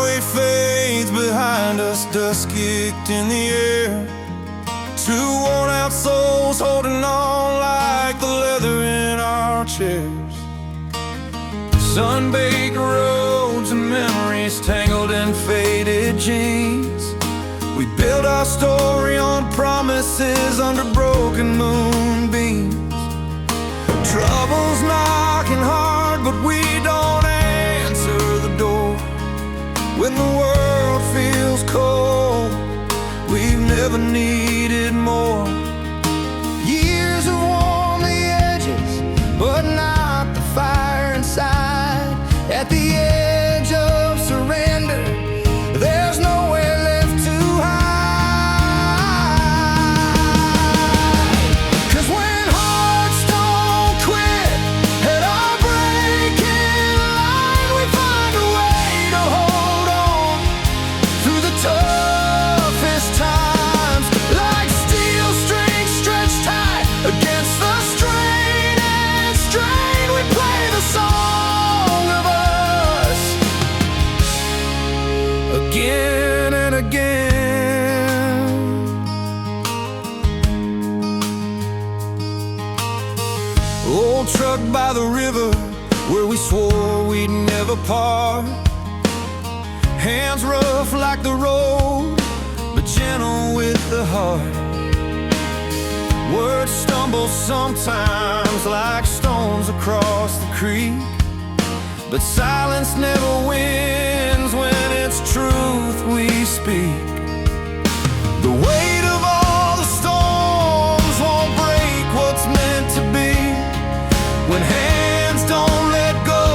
highway fades behind us, dust kicked in the air. Two worn-out souls holding on like the leather in our chairs. Sun-baked roads and memories tangled in faded jeans. We build our story on promises under broken moonbeams. Trouble's knocking hard, but we don't answer the door. When the world feels cold, we've never needed more. Years have warmed the edges, but not the fire inside. At the edge of surrender, there's nowhere left to hide. 'Cause when hearts don't quit at our breaking line, we find a way to hold on through the toughest times. Like steel strings stretched tight against the strain and strain, we play the song of us again and again. Old truck by the river where we swore we'd never part. Hands rough like the road, but gentle with the heart. Words stumble sometimes like stones across the creek, but silence never wins when it's truth we speak. The weight of all the storms won't break what's meant to be. When hands don't let go,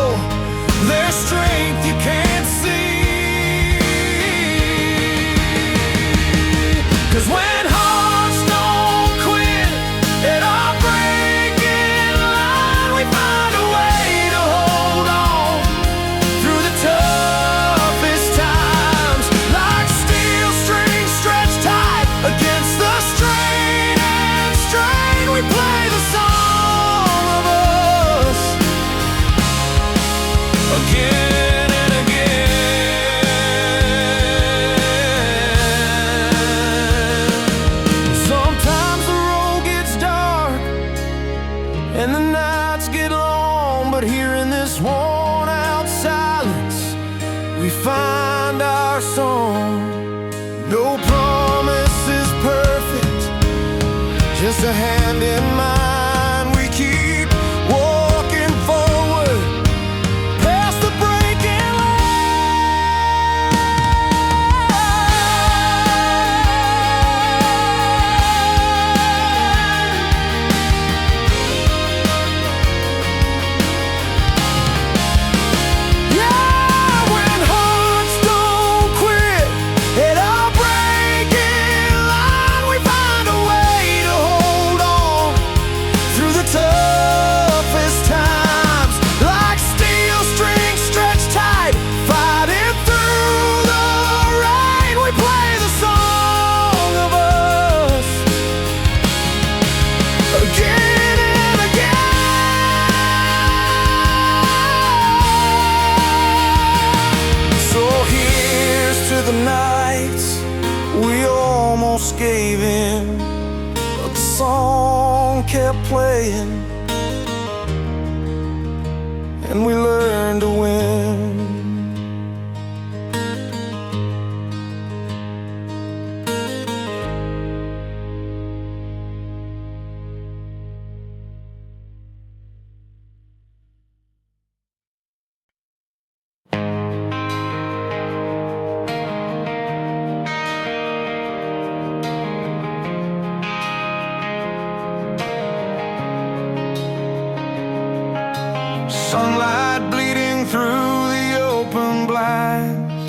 there's strength you can't see. 'Cause when hearts don't quit at our breaking line, we find a way to hold on through the toughest times. Like steel strings stretched tight against the strain and strain, we play the song of us again and again. Sometimes the road gets dark and the nights get long, but here in this worn out silence, we find our song. No promise is perfect, just a hand in mine. We keep walking forward past the breaking line. Yeah, when hearts don't quit at our breaking line, we find a way to hold on through the toughest times. Like steel strings stretched tight, fighting through the rain, we play the song of us again and again. So here's to the nights we almost gave in, but the song kept playing and we learned to win. Sunlight bleeding through the open blinds,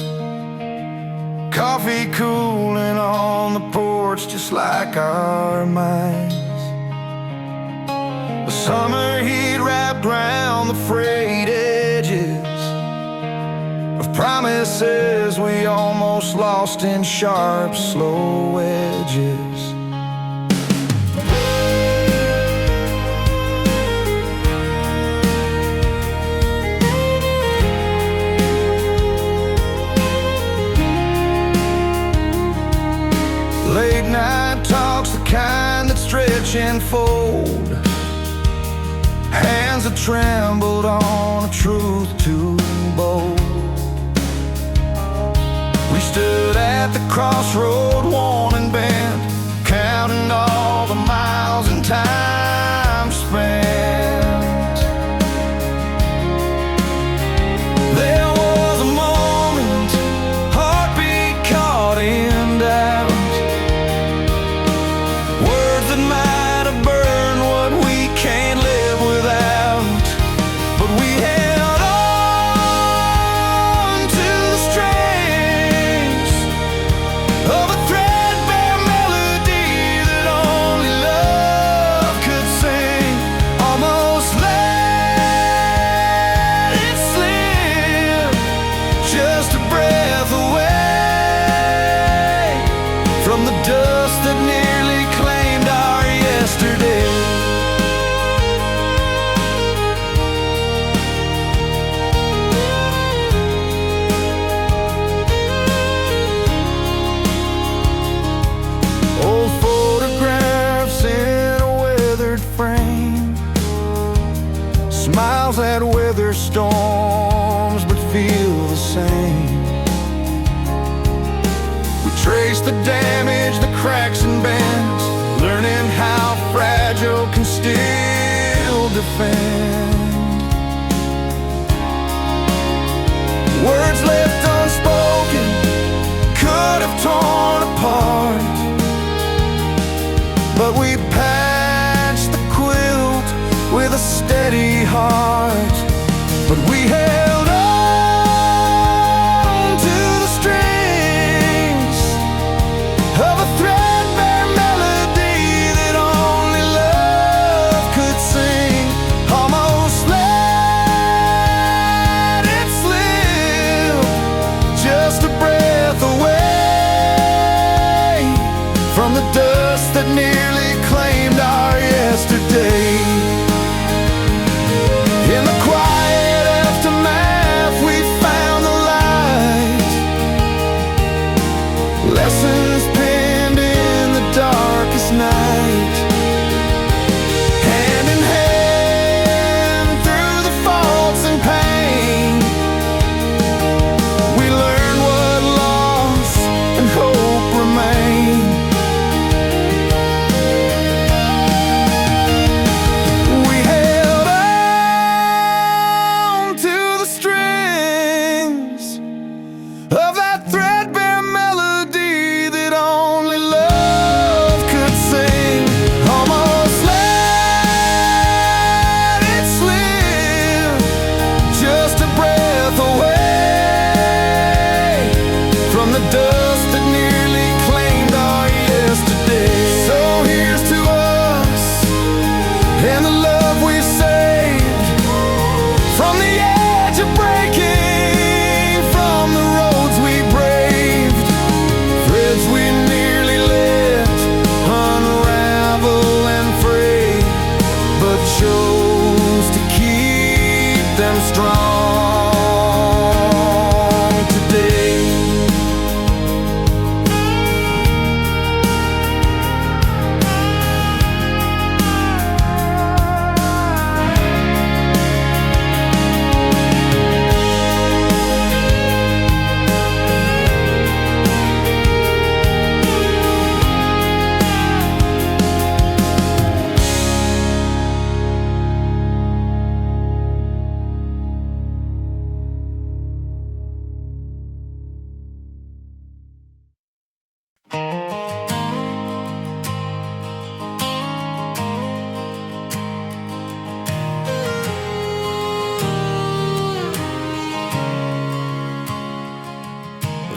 coffee cooling on the porch just like our minds. The summer heat wrapped round the frayed edges of promises we almost lost in sharp, slow wedges. watch unfold, hands that trembled on a truth too bold. We stood at the crossroad, worn and bent, counting all the miles and time spent. There was a moment, heartbeat caught in doubt, words that might have burned what we can't live without. But we held on to the strings of a threadbare melody that only love could sing. Almost let it slip, just a breath away from the dust that nearly claimed our yesterday. Old photographs in a weathered frame, smiles that weather storms but feel the same. We trace the damage, the cracks and bends, learning how fragile can still defend. Words left unspoken could have torn apart, but we patched the quilt with a steady heart. But we held on to the strings of a threadbare melody that only love could sing. Almost let it slip, just a breath away from the dust that nearly claimed our yesterday. In the quiet aftermath, we found the light, lessons penned in the darkest night. Hand in hand through the faults and pain, we learned what loss and hope remain. We held on to the strings of that threadbare melody that only love could sing. Almost let it slip, just a breath away from the dust that nearly claimed our yesterday. So here's to us and the love we saved, from the edge of breaking, from the roads we braved, threads we nearly let unravel and fray, but chose to keep them strong today.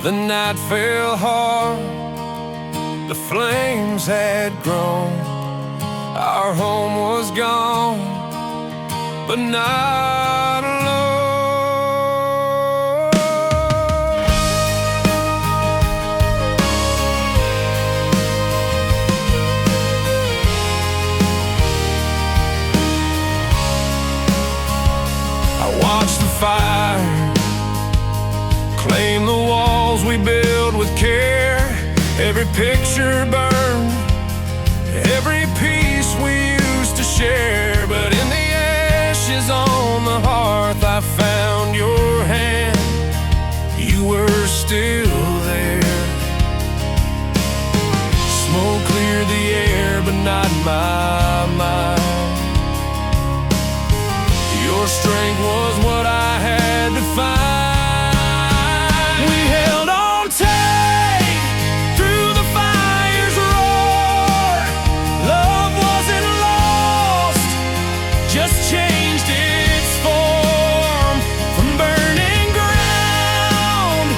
The night fell hard, the flames had grown, our home was gone, but not alone. I watched the fire claim the walls we build with care. Every picture burned, every piece share, but in the ashes on the hearth I found your hand. You were still there. Smoke cleared the air, but not my mind. Your strength was what I had to find. We held on tight through the fire's roar. Love wasn't lost, just changed its form. From burning ground,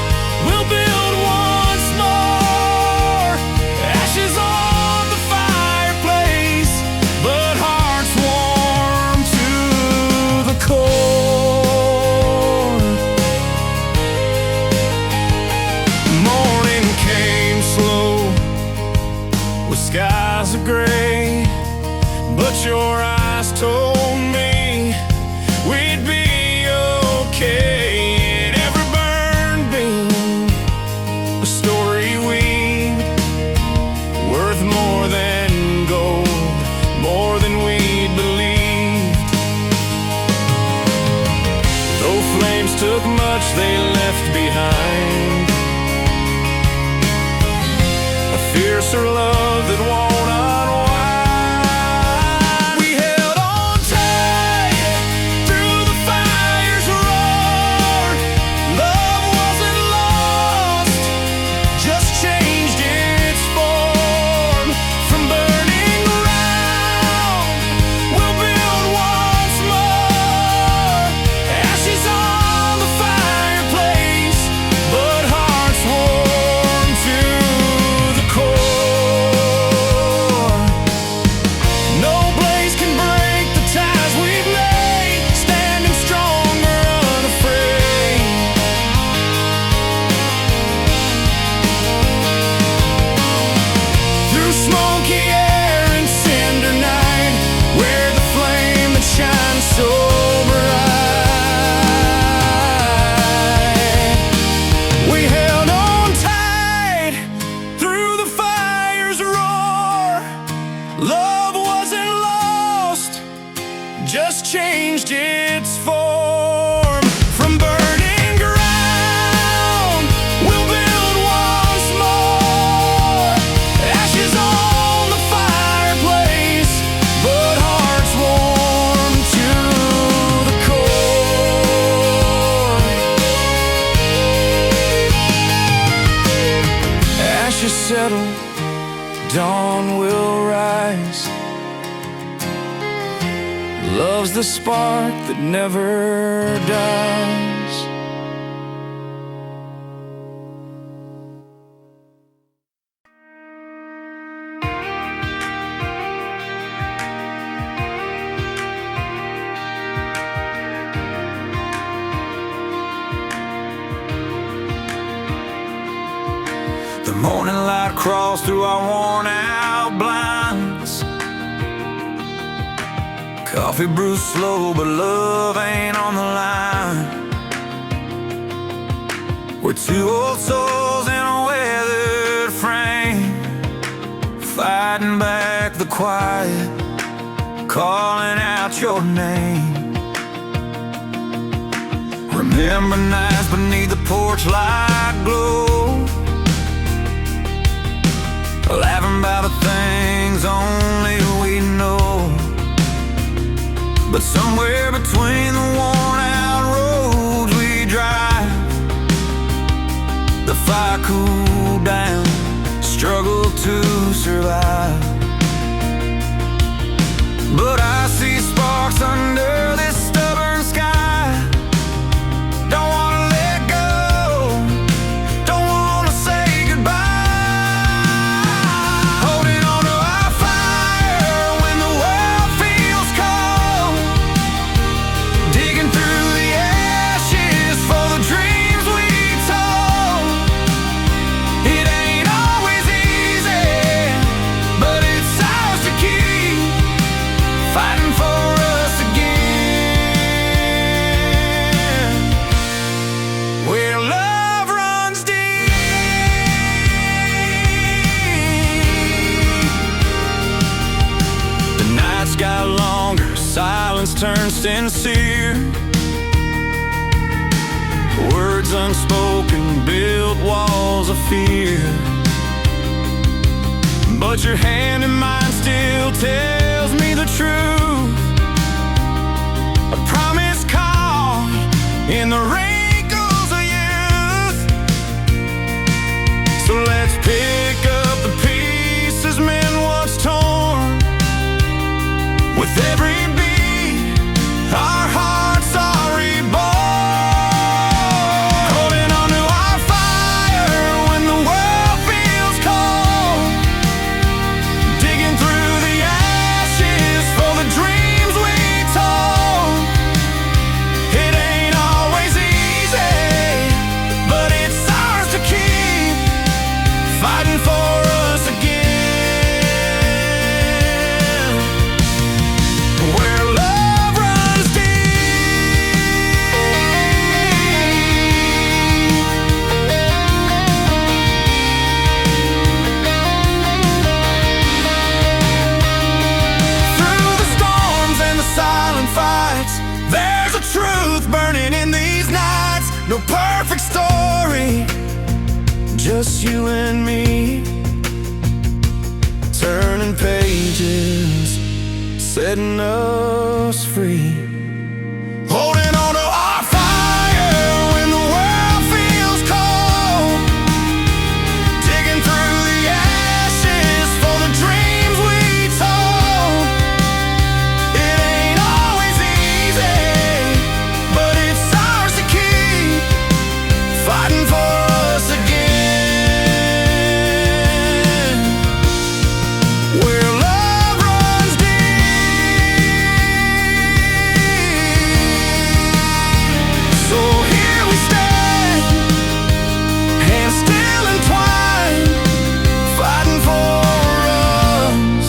we'll build once more. Ashes on the fireplace, but hearts warm to the core. Morning came slow with skies of gray, but your eyes told me we'd be okay. In every burned beam, a story weaved, worth more than gold, more than we'd believed. Though flames took much, they left behind a fiercer love that won't unwind. We held on tight through the fire's roar. Love wasn't lost, just changed its form. From burning ground, we'll build once more. Ashes on the fireplace, but hearts warm to the core. No blaze can break the ties we've made, standing stronger, unafraid. Through smoky air and cinder night, where the flame that shines so bright. We held on tight through the fire's roar. Love wasn't lost, just changed its form. From burning ground, we'll build once more. Ashes on the fireplace, but hearts warm to the core. Ashes settle, dawn will rise. Love's the spark that never dies. The morning light crawls through our worn out blinds. Coffee brews slow, but love ain't on the line. We're two old souls in a weathered frame, fighting back the quiet, calling out your name. Remember nights beneath the porch light glow, laughing about the things only we know. But somewhere between the worn out roads we drive, the fire cooled down, struggled to survive. But I see sparks under this stubborn sky. Don't wanna let go, don't wanna say goodbye. Holding on to our fire when the world feels cold, digging through the ashes for the dreams we told. It ain't always easy, but it's ours to keep, fighting for us again. sincere. Words unspoken build walls of fear, but your hand in mine still tells me the truth. A promise caught in the wrinkles of youth. So let's pick up the pieces men once torn. With every beat, our hearts are reborn. Holding on to our fire when the world feels cold. Digging through the ashes for the dreams we told. It ain't always easy, but it's ours to keep. Fighting for us again. Where love runs through the storms and the silent fights, there's a truth burning in these nights. No perfect story, just you and me, turning pages, setting us free. Holding on to our fire when the world feels cold. Digging through the ashes for the dreams we told. It ain't always easy, but it's ours to keep. Fighting for us again. Where love runs deep. So here we stand, hands still entwined, fighting for us,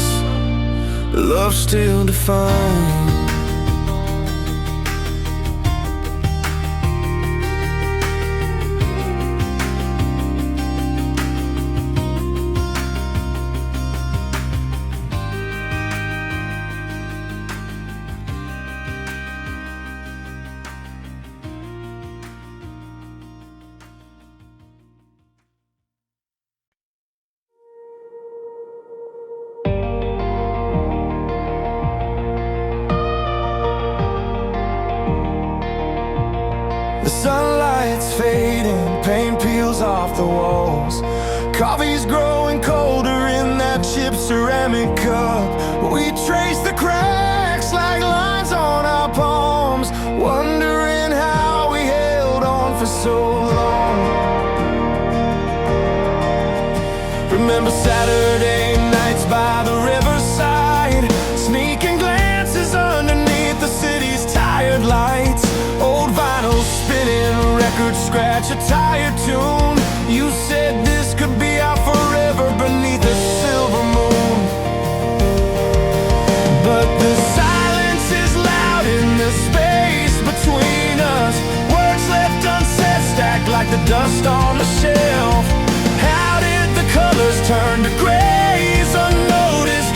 love still defined. The sunlight's fading, paint peels off the walls. Coffee's growing colder in that chipped ceramic cup. We trace the cracks like lines on our palms, wondering how we held on for so long. Remember Saturday nights by the riverside, sneaking glances underneath the city's tired lights. Old vinyl spinning, records scratch a tired tune. You said this could be our forever beneath a silver moon. But the silence is loud in the space between us. Words left unsaid, stacked like the dust on the shelf. How did the colors turn to grays unnoticed?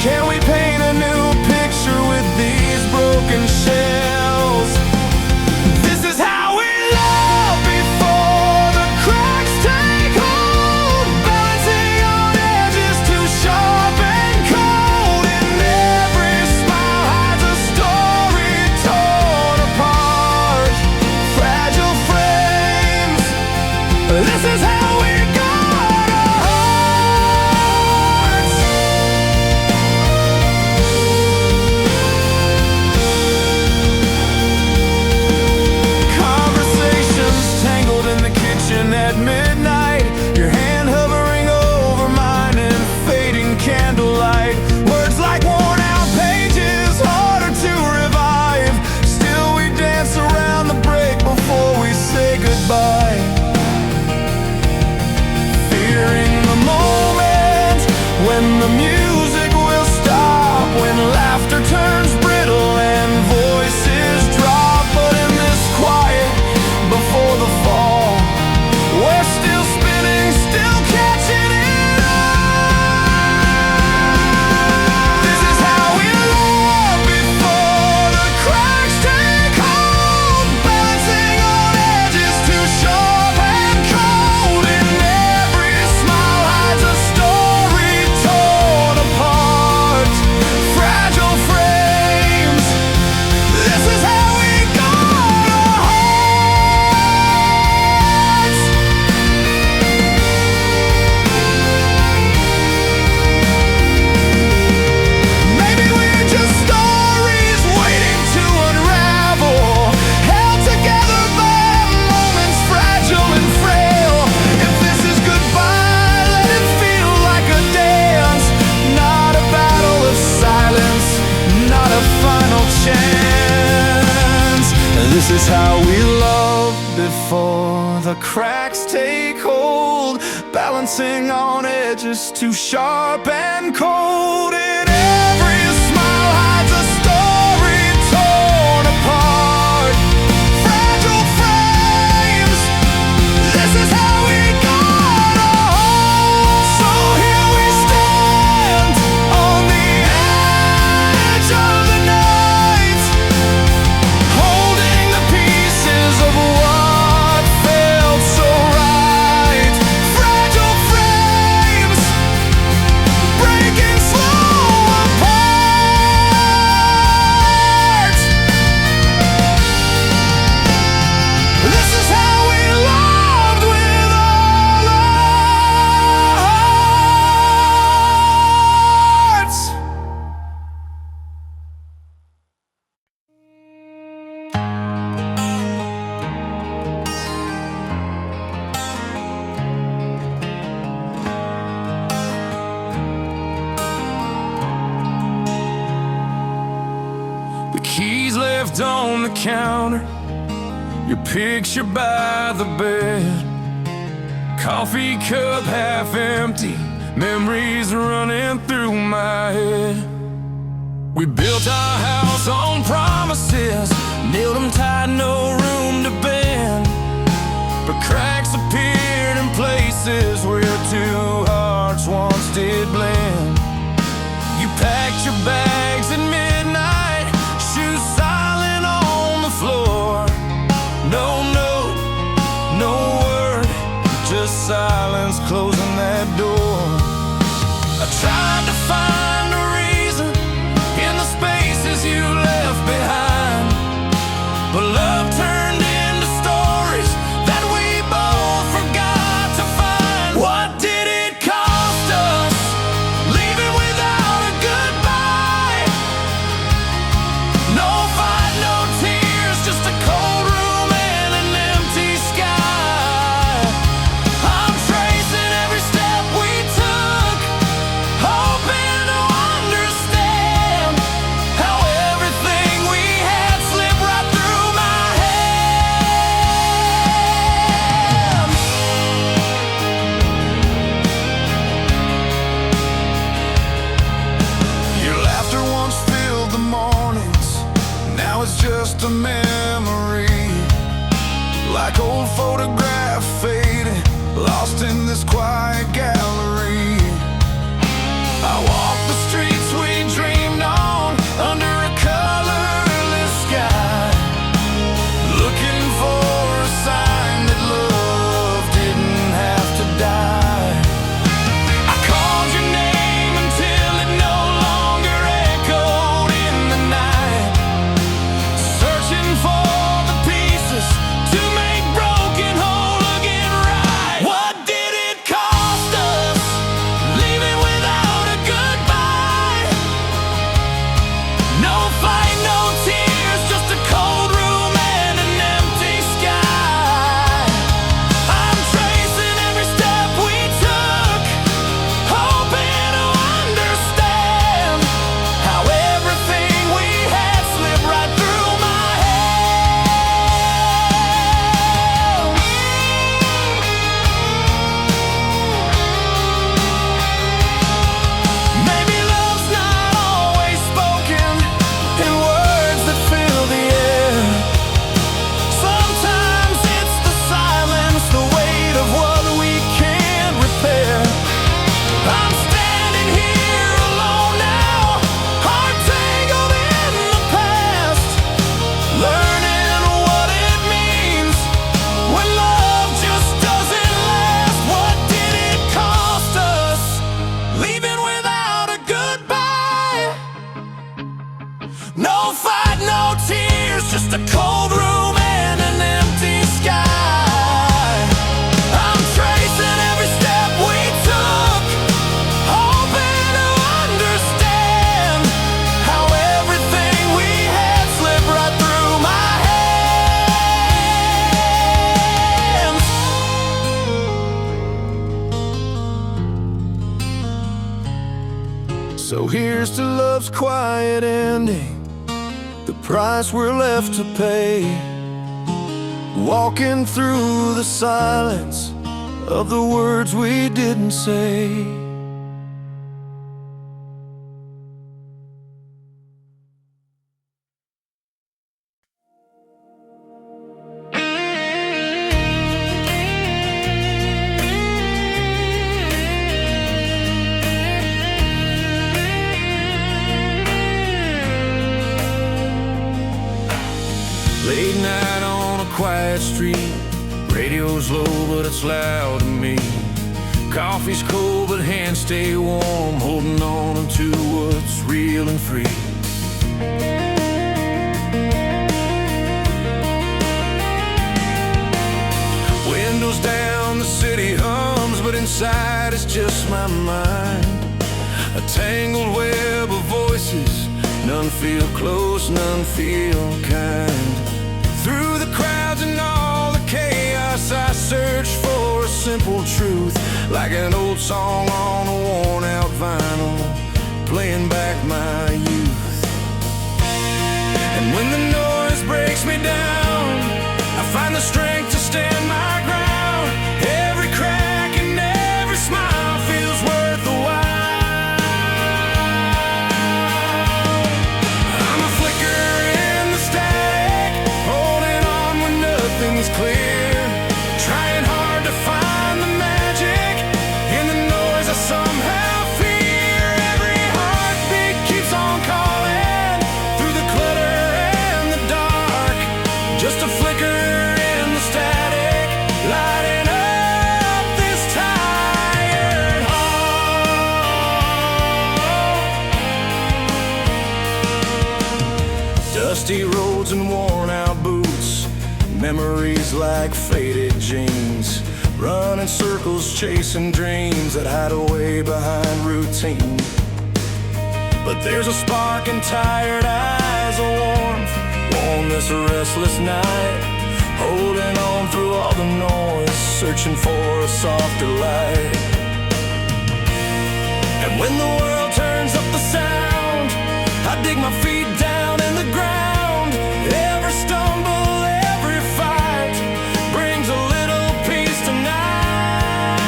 cracks take hold, balancing on edges too sharp and cold. And every smile hides a story torn apart. Fragile frames, this is how we got home. So here we stand on the edge of the night, holding the pieces of what felt so right. Fragile frames, breaking slow apart. This is how we loved with all our hearts. The keys left on the counter, your picture by the bed, coffee cup half empty, memories running through my head. We built our house on promises, nailed them tight, no room to bend. But cracks appeared in places where two hearts once did blend. You packed your bags at midnight, shoes silent on the floor. No note, no word, just silence closing that door. I tried to find a reason in the spaces you left behind, but love turned into stories that we both forgot to find. What did it cost us, leaving without a goodbye? No fight, no tears, just a cold room and an empty sky. I'm tracing every step we took, hoping to understand how everything we had slipped right through my hands. Your laughter once filled the mornings, now it's just a memory, like old photograph faded, lost in this quiet gallery. I walk the streets we dreamed on under a colorless sky, looking for a sign that love didn't have to die. I called your name until it no longer echoed in the night, searching for the pieces to make broken whole again right. What did it cost us, leaving without a goodbye? No fight, no tears, just a cold room and an empty sky. I'm tracing every step we took, hoping to understand how everything we had slipped right through my hands. Maybe love's not always spoken in words that fill the air. Sometimes it's the silence, the weight of what we can't repair. I'm standing here alone now, heart tangled in the past, learning what it means when love just doesn't last. What did it cost us, leaving without a goodbye? No fight, no tears, just a cold room and an empty sky. I'm tracing every step we took, hoping to understand how everything we had slipped right through my hands. So here's to love's quiet ending, the price we're left to pay. walking through the silence of the words we didn't say. Late night on a quiet street, radio's low but it's loud to me. Coffee's cold but hands stay warm, holding on to what's real and free. Windows down, the city hums, but inside it's just my mind. A tangled web of voices, none feel close, none feel kind. Through the crowds and all the chaos, I search for a simple truth, like an old song on a worn-out vinyl, playing back my youth. And when the noise breaks me down, I find the strength to stand my ground. Every crack and every smile feels worth the while. I'm a flicker in the static, holding on when nothing's clear, trying hard to find the magic in the noise I somehow fear. Every heartbeat keeps on calling through the clutter and the dark, just a flicker in the static, lighting up this tired heart. Dusty roads and worn out boots, memories like faded jeans, running circles chasing dreams that hide away behind routine. But there's a spark in tired eyes, a warmth on this restless night, holding on through all the noise, searching for a softer light. And when the world turns up the sound, I dig my feet down in the ground. Every stumble, every fight brings a little peace tonight.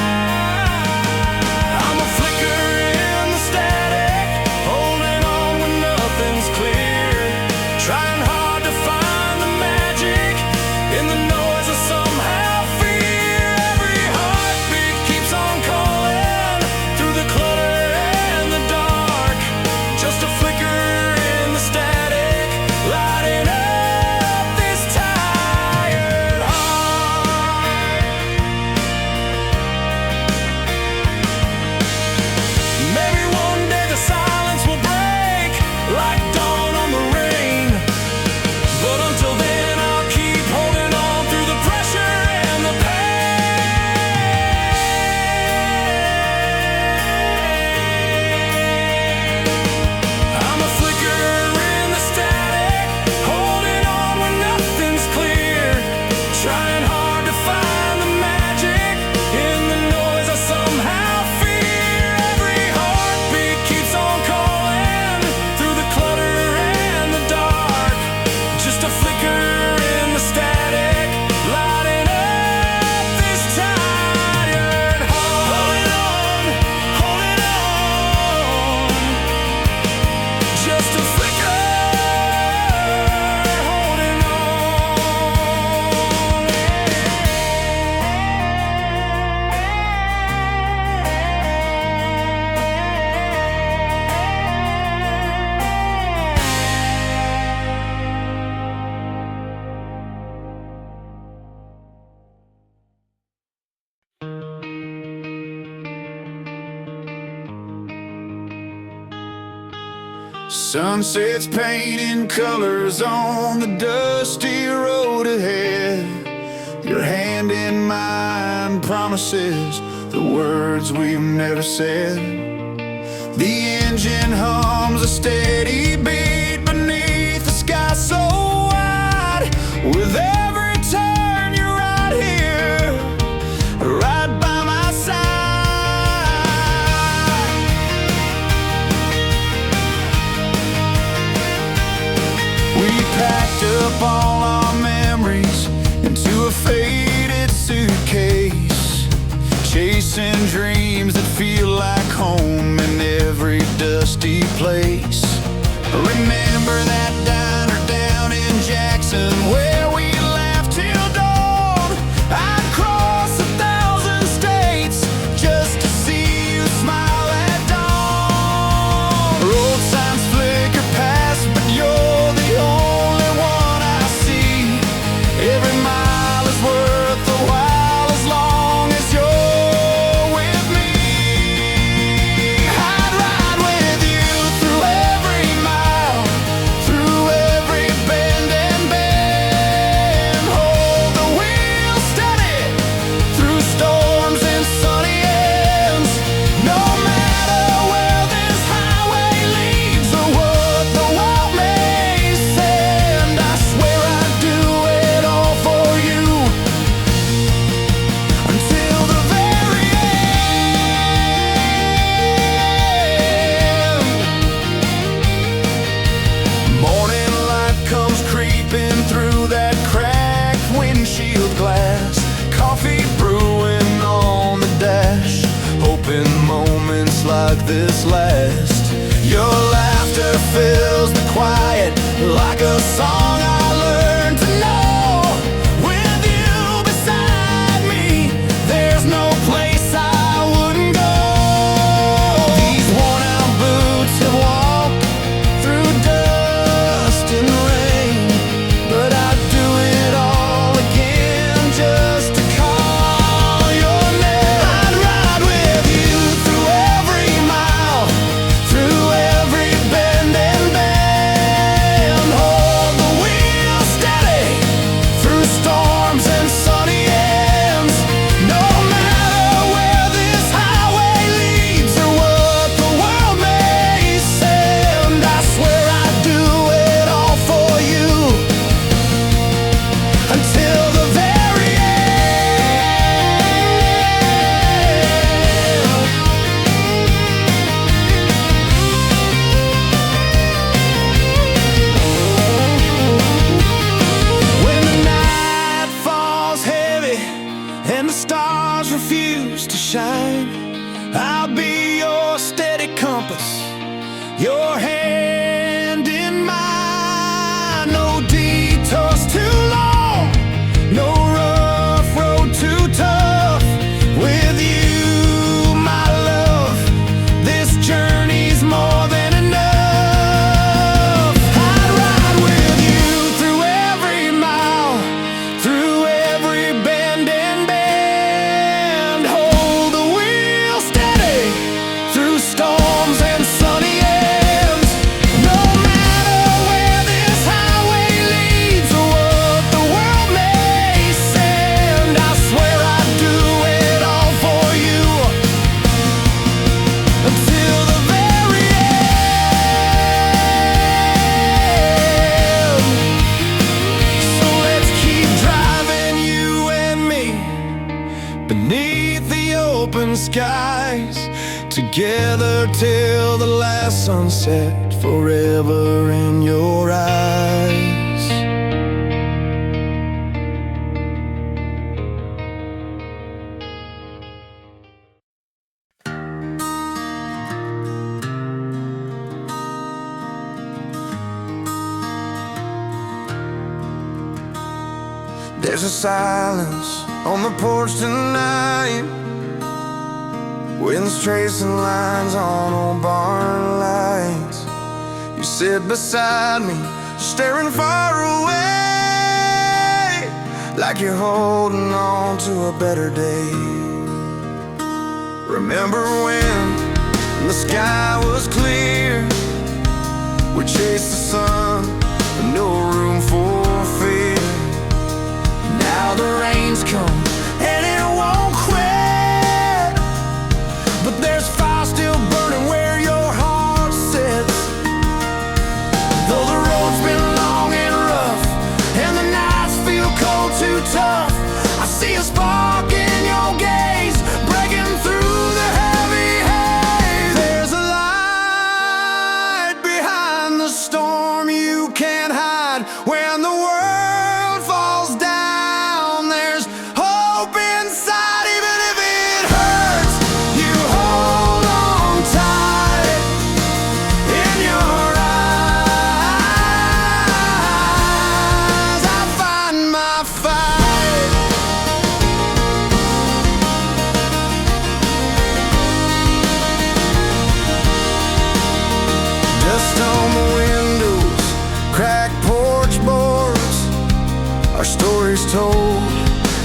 I'm a flicker in the static, holding on when nothing's clear, trying hard to find the magic in the noise I somehow fear. Every heartbeat keeps on calling through the clutter and the dark, just a flicker in the static, lighting up this tired heart. Maybe one day the silence will break like dawn on the rain, but until then I'll keep holding on through the pressure and the pain. I'm a flicker in the static, holding on when nothing's clear, trying hard to find the magic in the noise I somehow fear. Every heartbeat keeps on calling through the clutter and the dark, just a flicker in the static, lighting up this tired heart. Hold it on, just a flicker, holding on. Sunsets painting colors on the dusty road ahead. Your hand in mine promises the words we've never said. The engine hums a steady beat beneath the sky so wide. With every turn you're right here, right by my side. We packed up all our memories into chasing dreams that feel like home in every dusty place. Remember that diner down in Jackson where we laughed till dawn? I'd cross 1,000 states just to see you smile at dawn. Road signs flicker past, but you're the only one I see. Every mile is worth the while as long as you're with me. I'd ride with you through every mile, through every bend and bend. Hold the wheel steady through storms and sunny ends. No matter where this highway leads or what the world may send, I swear I'd do it all for you until the very end. Morning light comes creeping through that cracked windshield glass. Coffee brewing on the dash, hoping moments like this last. Your laughter fills the quiet like a song I learned to know. With you beside me, there's no place I wouldn't go. These worn out boots have walked through dust and rain, but I'd do it all again just to call your name. I'd ride with you through every mile, through every bend and bend. Hold the wheel steady through storms and sunny ends. No matter where this highway leads or what the world may send, I swear I'd do it all for you until the very end. When the night falls heavy and the stars refuse to shine, I'll be your steady compass, your hand in mine. No detours too long, no rough road too tough. With you, my love, this journey's more than enough. I'd ride with you through every mile, through every bend and bend. Hold the wheel steady through storms and sunny ends. No matter where this highway leads or what the world may send, I swear I'd do it all for you until the very end. So let's keep driving, you and me, beneath the open skies, together till the last sunset, forever in your eyes. There's a silence on the porch tonight, wind's tracing lines on old barn lights. You sit beside me, staring far away, like you're holding on to a better day. Remember when the sky was clear, we chased the sun, no room for fear. Now the rains come and it won't quit, but there's fire still burning where your heart sits. Though the road's been long and rough and the nights feel cold too tough, I see a spark in your gaze breaking through the heavy haze. There's a light behind the storm you can't hide. When the world falls down, there's hope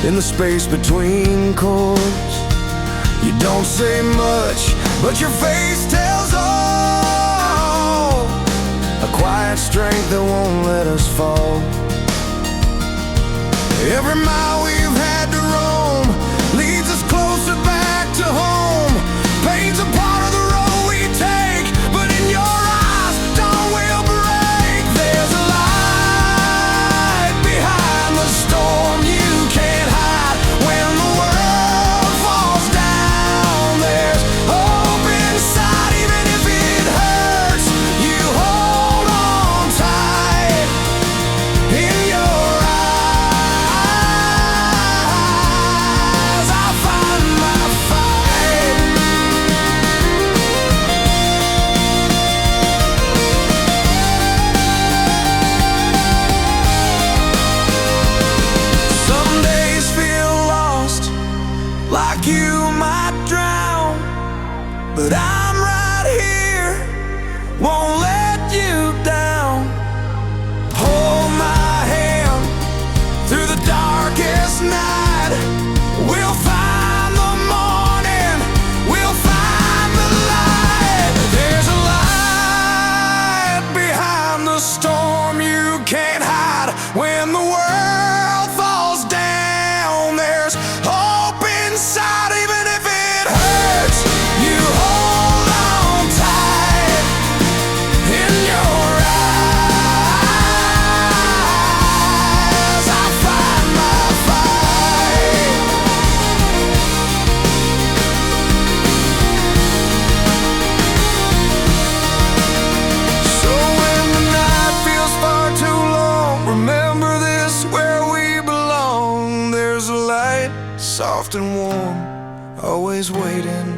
in the space between chords. You don't say much, but your face tells all. A quiet strength that won't let us fall. Every mile we've had to roam leads us closer back to home. Pain's a part of the road we take, but in your eyes, dawn will break. There's a light behind the storm you can't hide. When the world falls down, there's hope inside. Even if it hurts, you hold on tight. In your eyes, I find my fight. Some days feel lost, like you might drown, but I'm right here, won't let you down. Hold my hand through the darkest night. We'll find the morning, we'll find the light. There's a light behind the storm you can't hide. When the world falls down, there's hope inside. Even if it hurts, you hold on tight. In your eyes, I find my fight. So when the night feels far too long, remember this, where we belong. There's a light, soft and warm, always waiting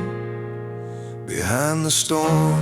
behind the storm.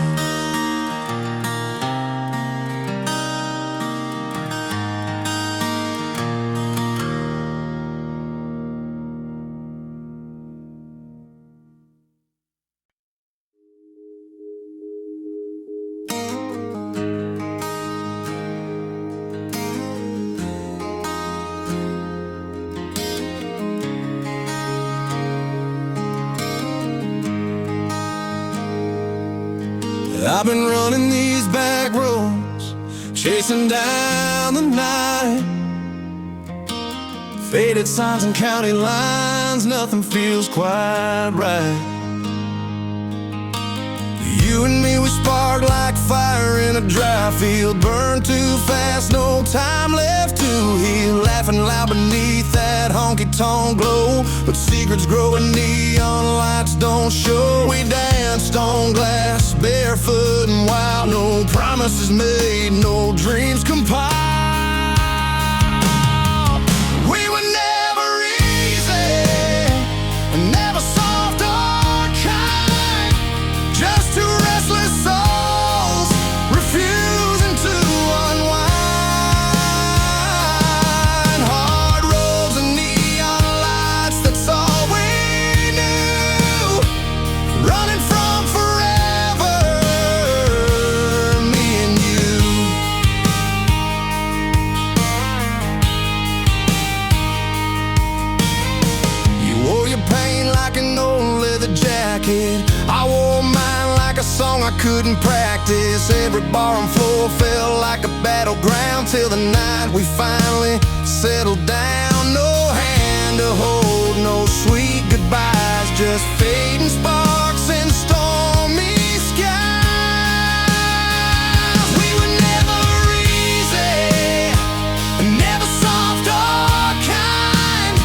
I've been running these back roads, chasing down the night. Faded signs and county lines, nothing feels quite right. You and me, we spark like fire in a dry field. Burn too fast, no time left to heal. Laughing loud beneath that honky-tonk glow, but secrets grow and neon lights don't show. We danced on glass, barefoot and wild. No promises made, no dreams compiled. We were never easy, never soft or kind. Just two restless souls refusing to unwind. Hard roads and neon lights, that's all we knew. Running from forever, me and you. You wore your pain like an old leather jacket. I wore mine like a song I couldn't practice. Every bar and floor felt like a battleground, till the night we finally settled down. No hand to hold, no sweet goodbyes, just fading sparks and stormy skies. We were never easy, never soft or kind.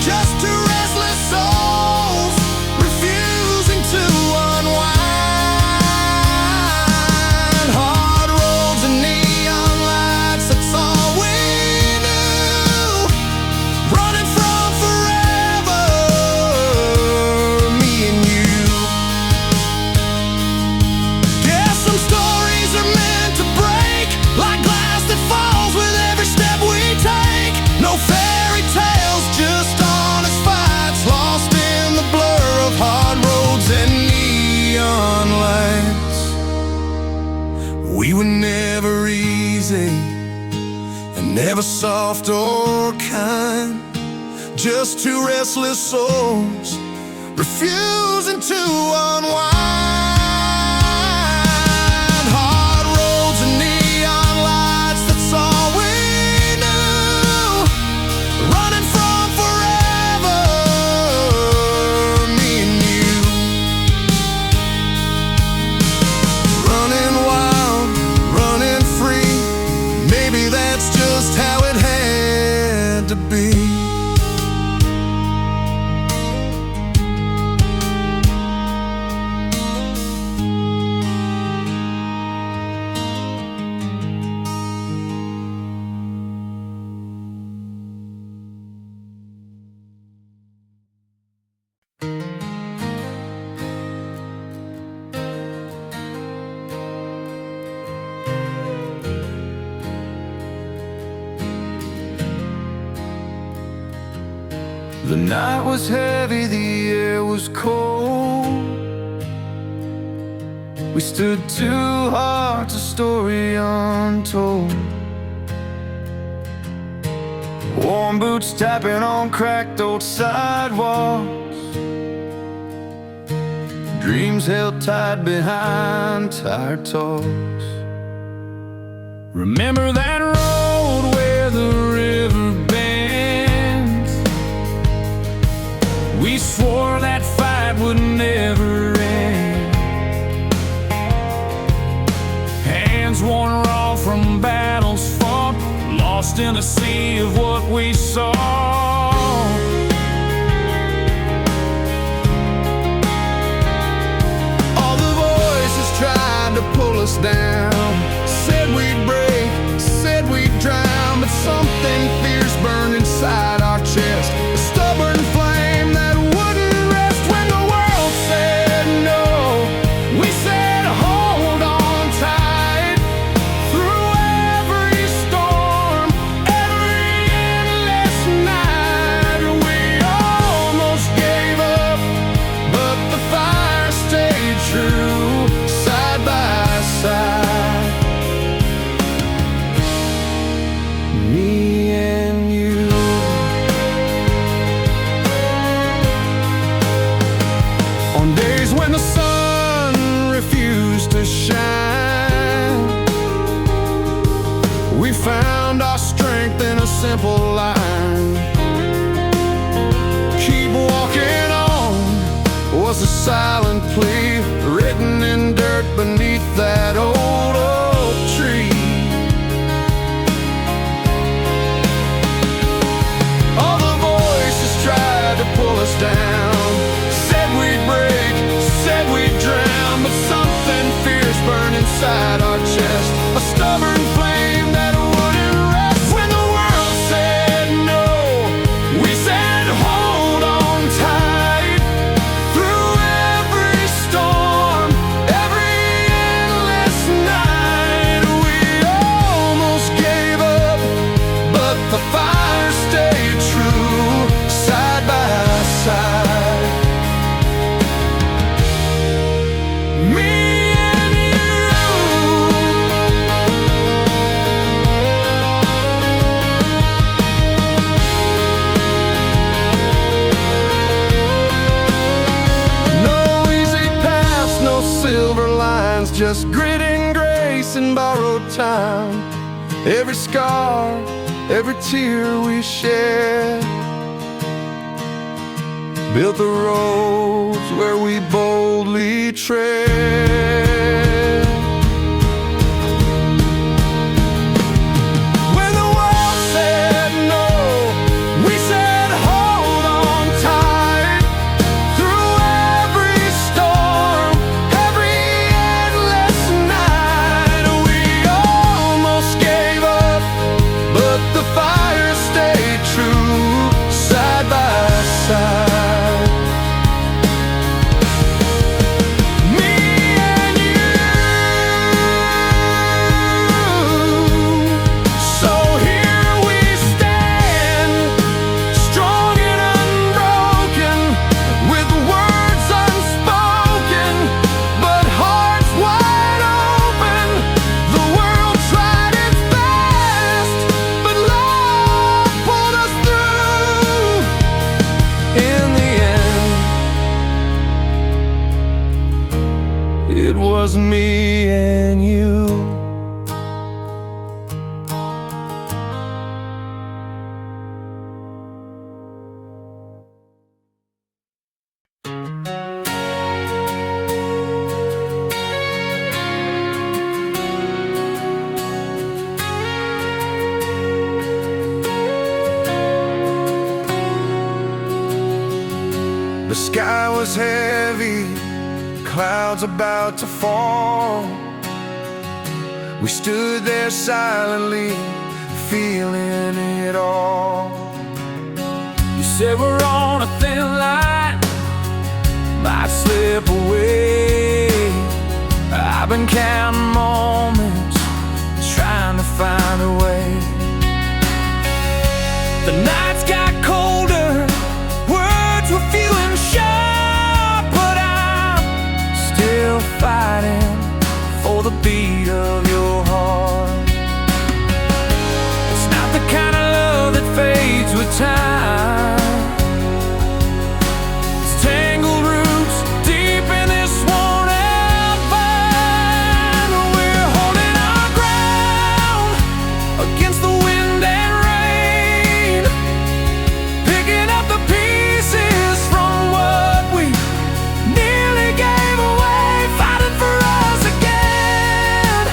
Just two restless souls refusing to unwind. Hard roads and neon lights, that's all we knew. Running from forever, me and you. Guess some stories are meant to break, like glass that falls with every step we take. No fairy tales, just honest fights, lost in the blur of hard roads and neon lights. We were never easy, and never soft or kind. just two restless souls refusing to unwind. Hard roads and neon lights, that's all we knew. Running from forever, me and you. Running wild, running free, maybe that's just how it had to be. The night was heavy, the air was cold. We stood two hearts, a story untold. Warm boots tapping on cracked old sidewalks, dreams held tight behind tired talks. Remember that road where the river bends? We swore that fight would never end. Hands worn raw from battles fought, lost in a sea of what we saw. All the voices tried to pull us down, said we'd break, said we'd drown, but something fierce burned inside our chest, a stubborn flame that wouldn't rest. When the world said no, we said hold on tight. Through every storm, every endless night, we almost gave up, but the fire stayed true, side by side. Me and you. On days when the sun refused to shine, we found our strength in a simple line. Keep walking on was a silent plea, written in dirt beneath that old oak tree. All the voices tried to pull us down, said we'd break, said we'd drown, but something fierce burned inside our chest, a stubborn flame that wouldn't rest. When the world said no, we said hold on tight. Through every storm, every endless night, we almost gave up, but the fire stayed true, side by side. Me and you. No easy paths, no silver lines, just grit and grace and borrowed time. Every scar, every tear we shed, built the roads where we boldly tread. When the world said no, we said hold on tight. Through every storm, every endless night, we almost gave up, but the fire stayed true, side by side. Me it was me and you. The sky was heavy, clouds about to fall. We stood there silently, feeling it all. You said we're on a thin line, might slip away. I've been counting moments, trying to find a way. The nights got colder, words were few and sharp, but I'm still fighting for the beat of your heart. It's not the kind of love that fades with time. It's tangled roots deep in this worn-out vine. We're holding our ground against the wind and rain, picking up the pieces from what we nearly gave away, fighting for us again.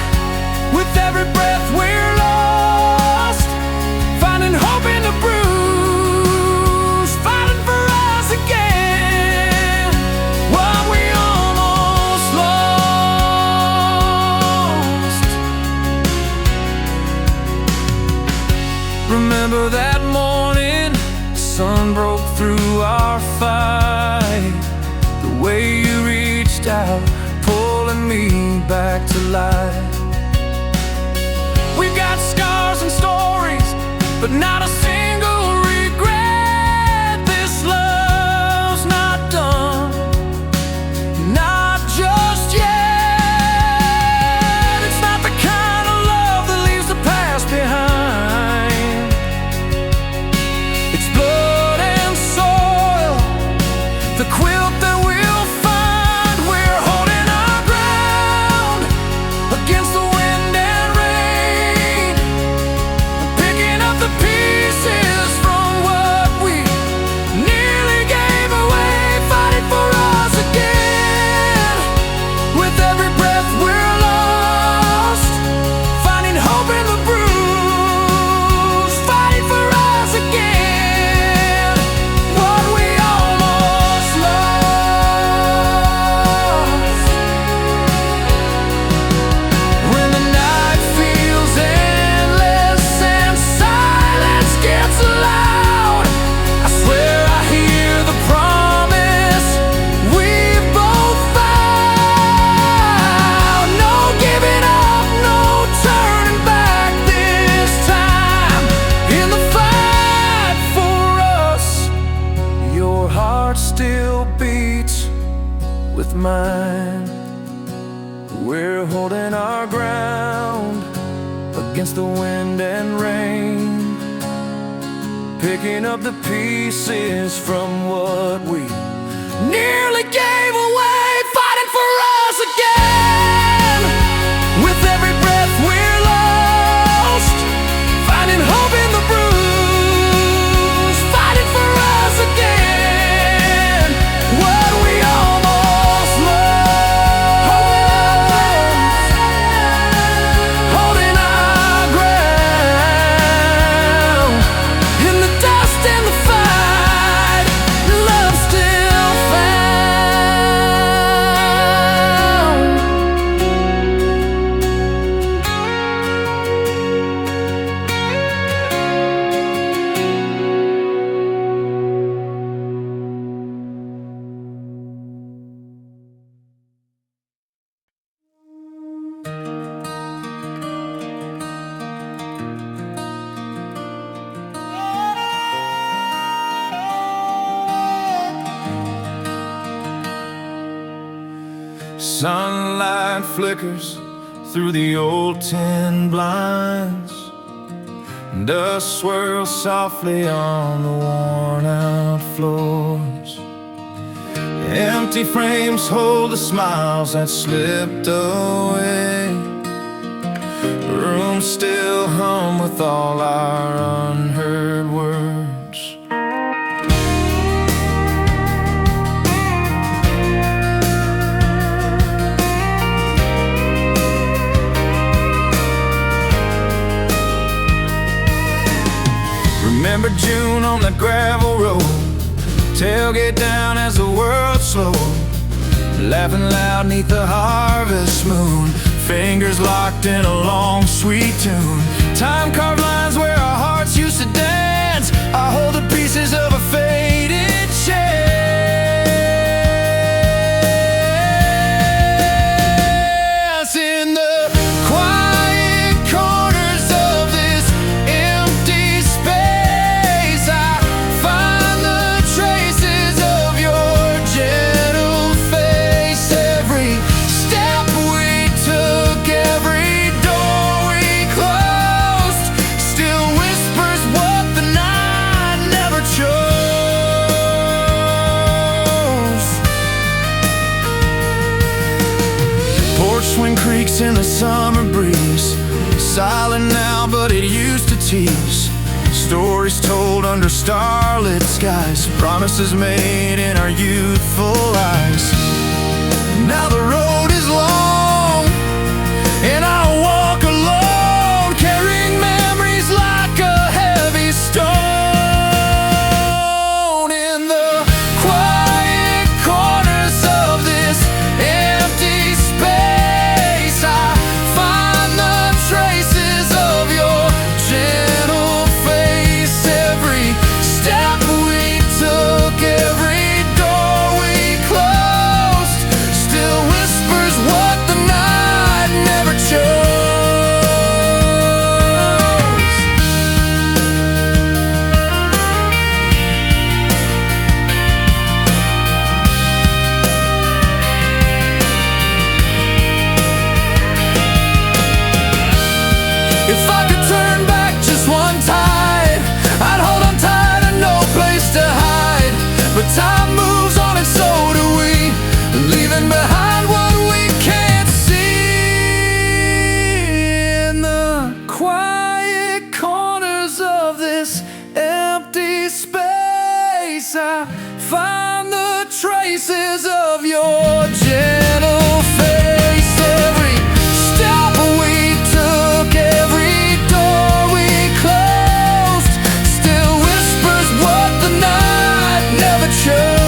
With every breath we're lost, finding hope in the bruise, fighting for us again. What we almost lost. Remember that morning, the sun broke through our fight. The way you reached out, pulling me back to life. We've got scars and stories, but not a single regret. This love's not done, not just yet. It's not the kind of love that leaves the past behind. It's blood and soil, the quilt that we'll find. We're holding our ground against the wind and rain, picking up the pieces from what we nearly gave away, fighting for us again. With every breath we're lost, finding hope in the bruise, fighting for us again. What we almost lost. When the night feels endless and silence gets loud, I swear I hear the promise we've both vowed. No giving up, no turning back this time. In the fight for us, your heart still beats with mine. We're holding our ground against the wind and rain, picking up the pieces from what we nearly gave away, fighting for us again. With every breath we're lost, finding hope in the bruise, fighting for us again. What we almost lost, holding our ground in the dust and the fight, love still found. Sunlight flickers through the old tin blinds, dust swirls softly on the worn out floors. Empty frames hold the smiles that slipped away. Rooms still hum with all our unheard words. Remember June on the gravel road, tailgate down as the world slowed, laughing loud neath the harvest moon, fingers locked in a long sweet tune. Time carved lines where our hearts used to dance. I hold the pieces of a faded chance in the quiet corners of this empty space. I find the traces of your gentle face. Every step we took, every door we closed, still whispers what the night never chose. Porch swing creaks in the summer breeze, silent now but it used to tease. Stories told under starlit skies, promises made in our youthful eyes. Now the road is long and I walk alone, carrying memories like a heavy stone. In the quiet corners of this empty space, I find the traces of your gentle face. Every step we took, every door we closed, still whispers what the night never chose. If I could turn back just one tide, I'd hold on tight and no place to hide. But time moves on and so do we, leaving behind what we can't see. In the quiet corners of this empty space, I find the traces of your gentle face. Every step we took, every door we closed, still whispers what the night never chose.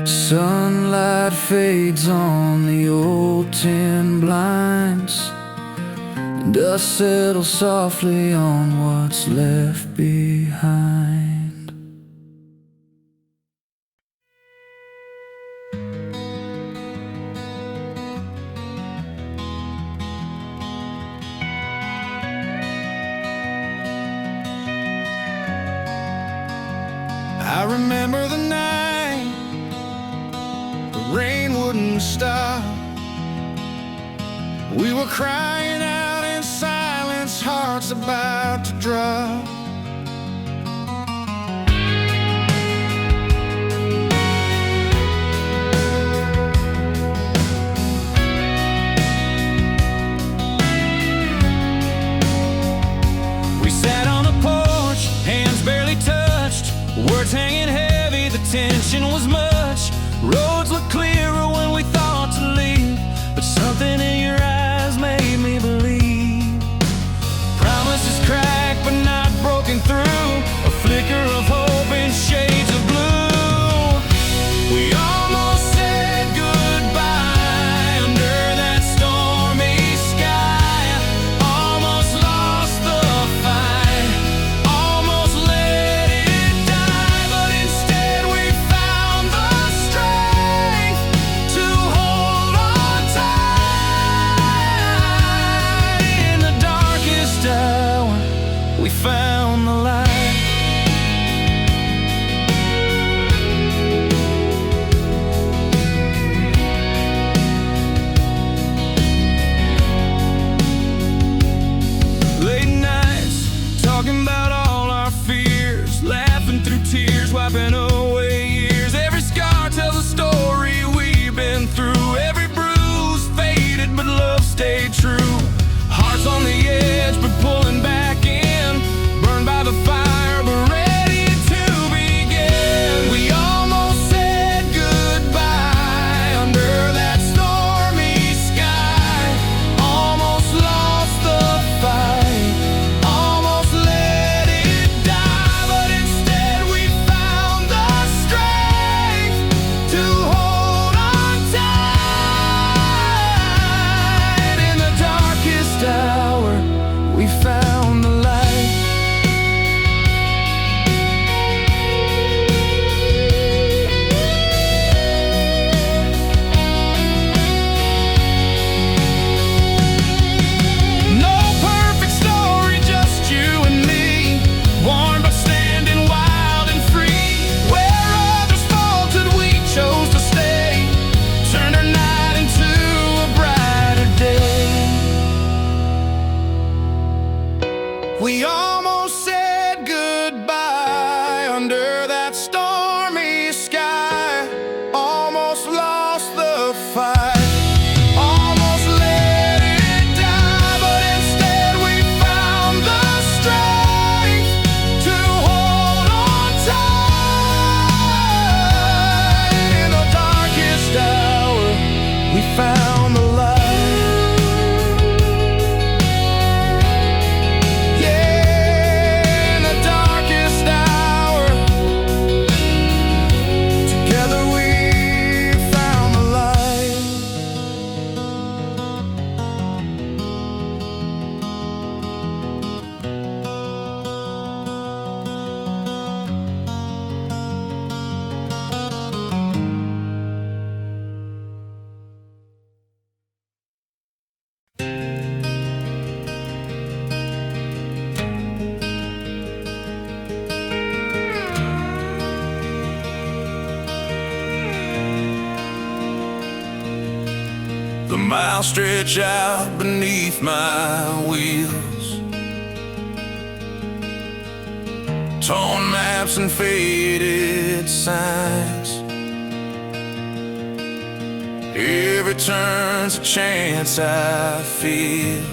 Sunlight fades on the old tin blinds, dust settles softly on what's left behind. I remember the night the rain wouldn't stop. We were crying out in silence, hearts about to drop. We sat on the porch, hands barely touched, words hanging heavy, the tension was much. Roads looked clearer when we thought to leave, but something in your eyes made me believe. Promises cracked but not broken. The miles stretch out beneath my wheels. Torn maps and faded signs. Every turn's a chance I feel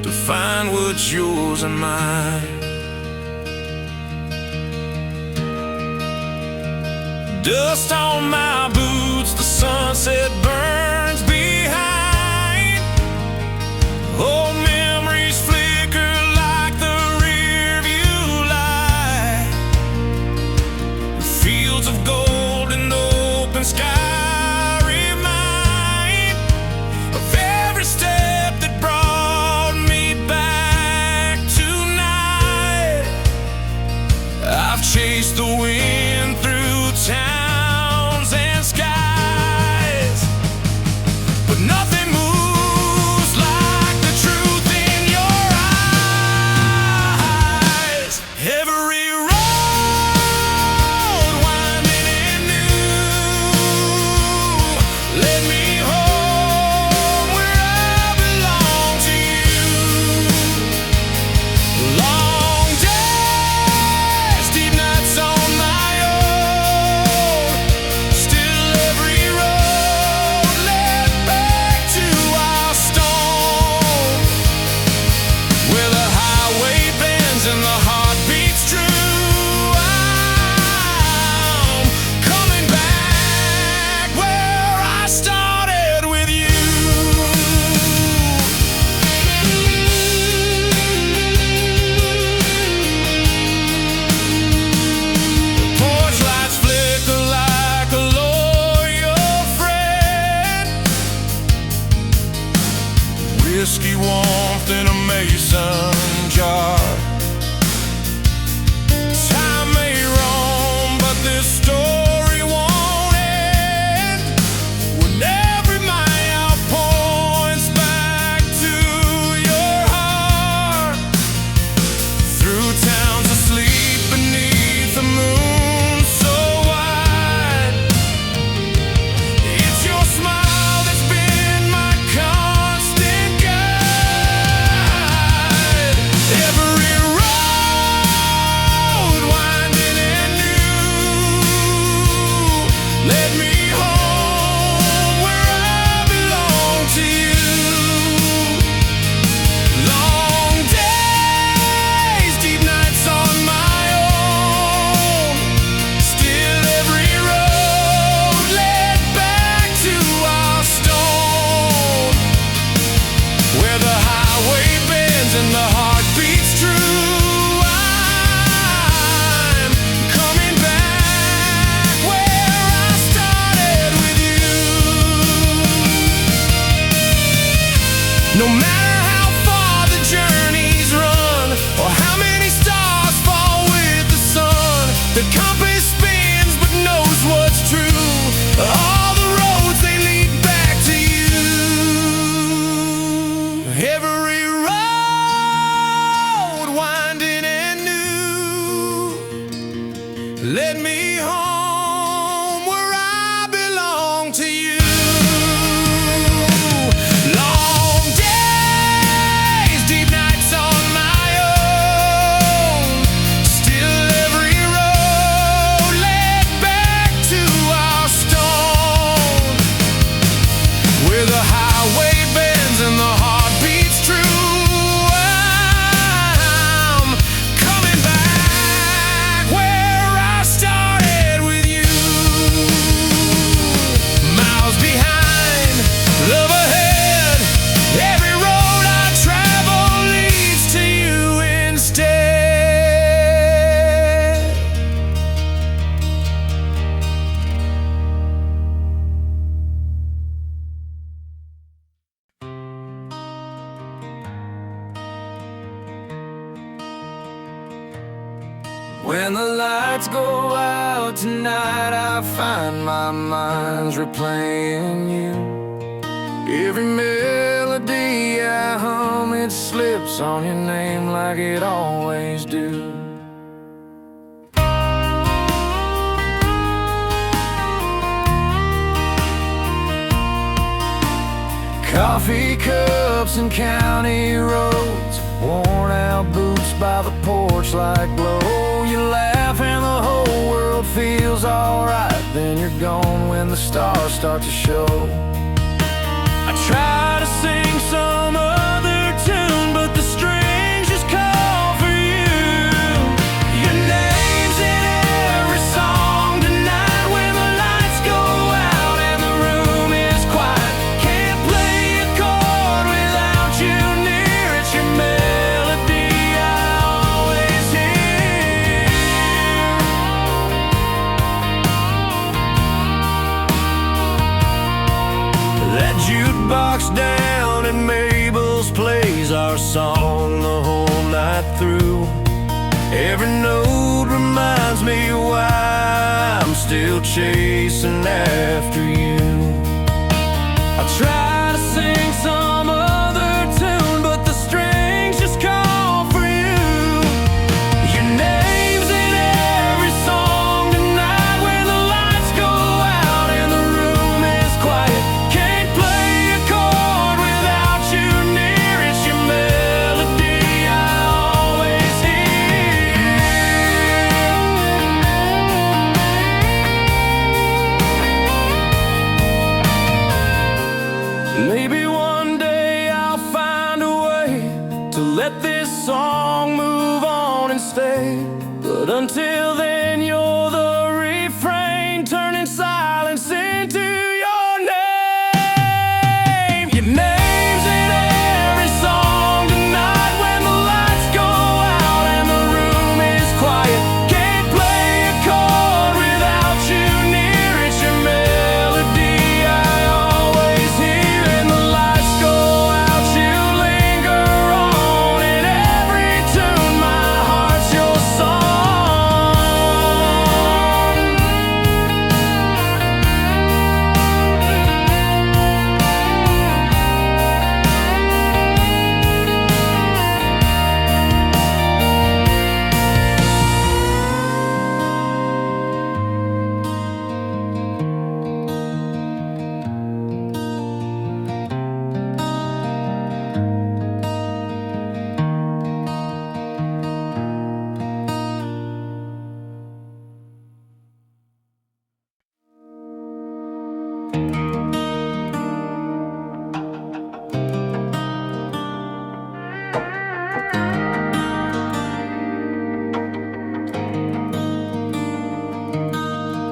to find what's yours and mine. Dust on my boots, the sunset burns behind. Old memories flicker like the rearview light. Fields of gold and open sky remind of every step that brought me back tonight. I've chased the wind through towns and skies, but nothing moves like the truth in your eyes. Every road winding and new led me home where I belong to you. Long days, deep nights on my own, still every road led back to our stone, where the highway bends and the heart beats true. I'm coming back where I started with you. Porch lights flicker like a loyal friend. Whiskey warmth in a mason jar. Time may roam, but this story won't end. When every mile points back to your heart. Through towns asleep beneath the moon so wide. It's your smile that's been my constant guide. Every road winding and new led me home where I belong to you. Long days, deep nights on my own, still every road led back to our stone, where the highway bends and the heart beats true. I'm coming back where I started with you. No matter how far the journeys run, or how many stars fall with the sun, the compass spins but knows what's true. All the roads, they lead back to you. Every road winding and new led me home where I belong to you. Long days, deep nights on my own, still every road led back to our stone, where the highway bends and the heart beats true. I'm coming back where I started with you. Miles behind, love ahead. Every road I travel leads to you instead. When the lights go out tonight, I find my mind's replaying you. Every melody I hum, it slips on your name like it always do. Coffee cups and county roads, worn out boots by the porch like glow. You laugh and the whole world feels alright. Then you're gone when the stars start to show. I try to sing some other tune, but the strings just call for you. Your name's in every song tonight when the lights go out and the room is quiet. Can't play a chord without you near. It's your melody I always hear. That jukebox down at Mabel's plays our song the whole night through. Every note reminds me why I'm still chasing after you. I try to sing some other tune, but the strings just call for you. Your name's in every song tonight when the lights go out and the room is quiet. Can't play a chord without you near. It's your melody I always hear. Maybe one day I'll find a way to let this song move on and stay. But until then, you're the refrain, turning silence into your name. Your name's in every song tonight when the lights go out and the room is quiet. Can't play a chord without you near. It's your melody I always hear. And the lights go out, you linger on. In every tune, my heart's your song.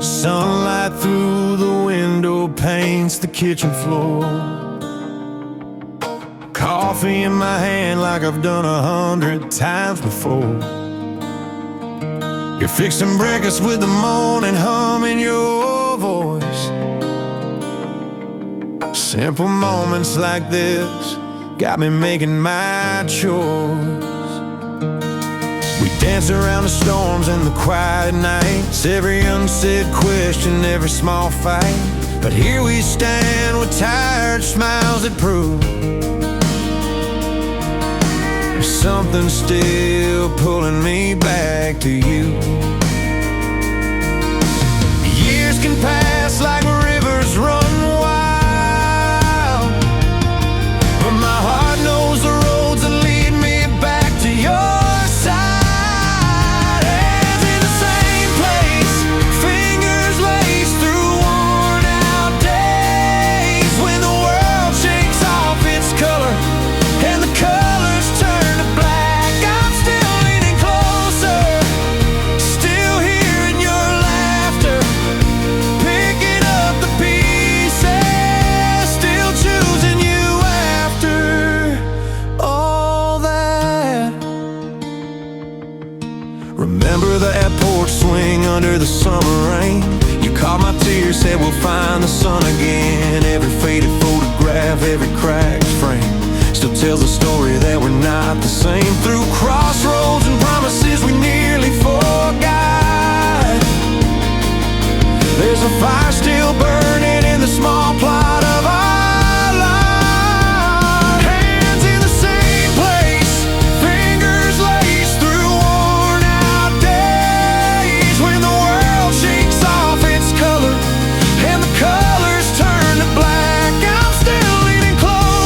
Sunlight through the window paints the kitchen floor. Coffee in my hand like I've done 100 times before. You're fixing breakfast with the morning hum in your voice. Simple moments like this got me making my choice. We dance around the storms and the quiet nights, every unsaid question, every small fight. But here we stand with tired smiles that prove there's something still pulling me back to you. Years can pass like rivers run wild, but my heart knows the roads that lead me back to your side. Hands in the same place, fingers laced through worn out days. When the world shakes off its color and the colors turn to black, I'm still leaning closer, still hearing your laughter, picking up the pieces, still choosing you after all that. Remember that porch swing under the summer rain? You caught my tears, said we'll find the sun again. Every faded photograph, every cracked frame still tells a story that we're not the same. Through crossroads and promises we nearly forgot, there's a fire still burning in the small plot of our life. Hands in the same place, fingers laced through worn out days. When the world shakes off its color and the colors turn to black, I'm still leaning closer,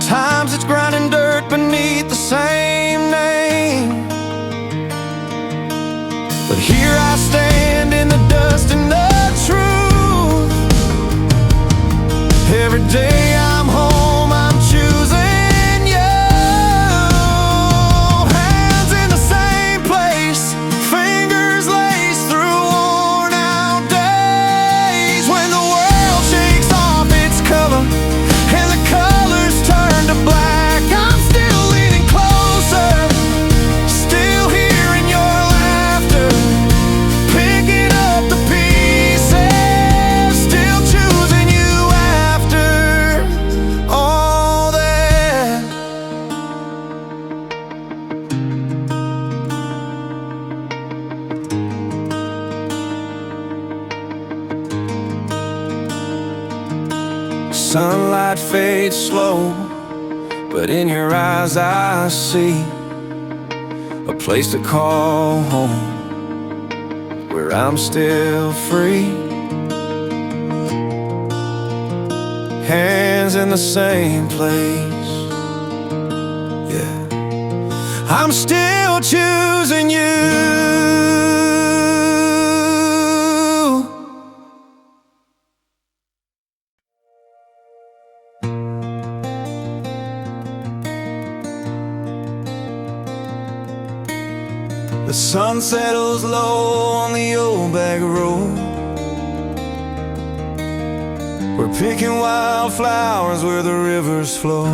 Sometimes it's grinding dirt beneath the same name. But here I stand in the dust and the truth. Every day I'm home, I'm choosing you. Hands in the same place, fingers laced through worn out days. When the world shakes off its cover and the colors turn to black, I'm still leaning closer, still hearing your laughter, picking up the pieces, still choosing you after all that. Sunlight fades slow, but in your eyes I see a place to call home, where I'm still free. Hands in the same place, yeah, I'm still choosing you. The sun settles low on the old back road. We're picking wildflowers where the rivers flow.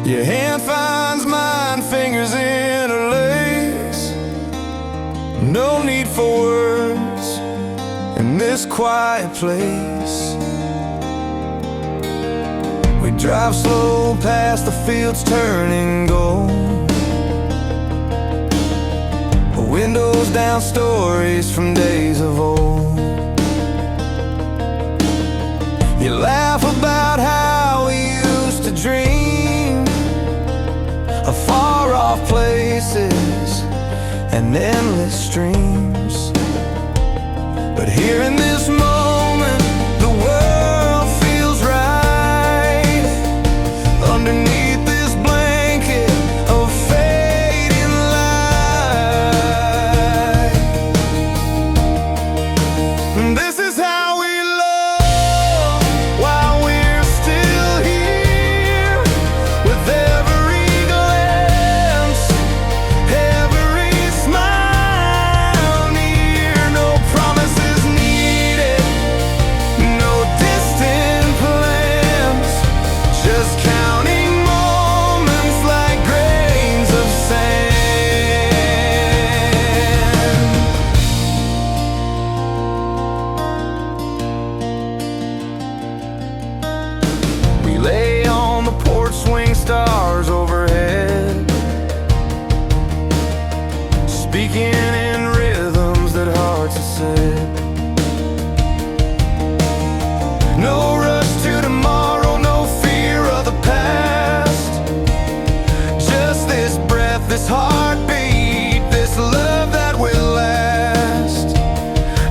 Your hand finds mine, fingers interlace. No need for words in this quiet place. We drive slow past the fields turning gold. Windows down, stories from days of old. You laugh about how we used to dream of far-off places and endless streams. But here in this moment, the world feels right underneath this blanket of fading light. This is how we love while we're still here, with every glance, every smile near. No promises needed, no distant plans, just counting moments like grains of sand. We lay on the porch swing, stars overhead, speaking in rhythms that hearts have said. No rush to tomorrow, no fear of the past, just this breath, this heartbeat, this love that will last.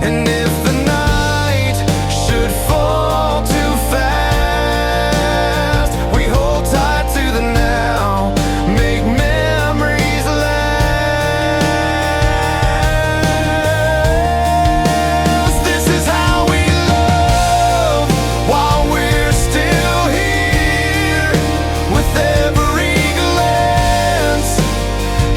And if the night should fall too fast, we hold tight to the now, make memories last. This is how we love while we're still here, with every glance,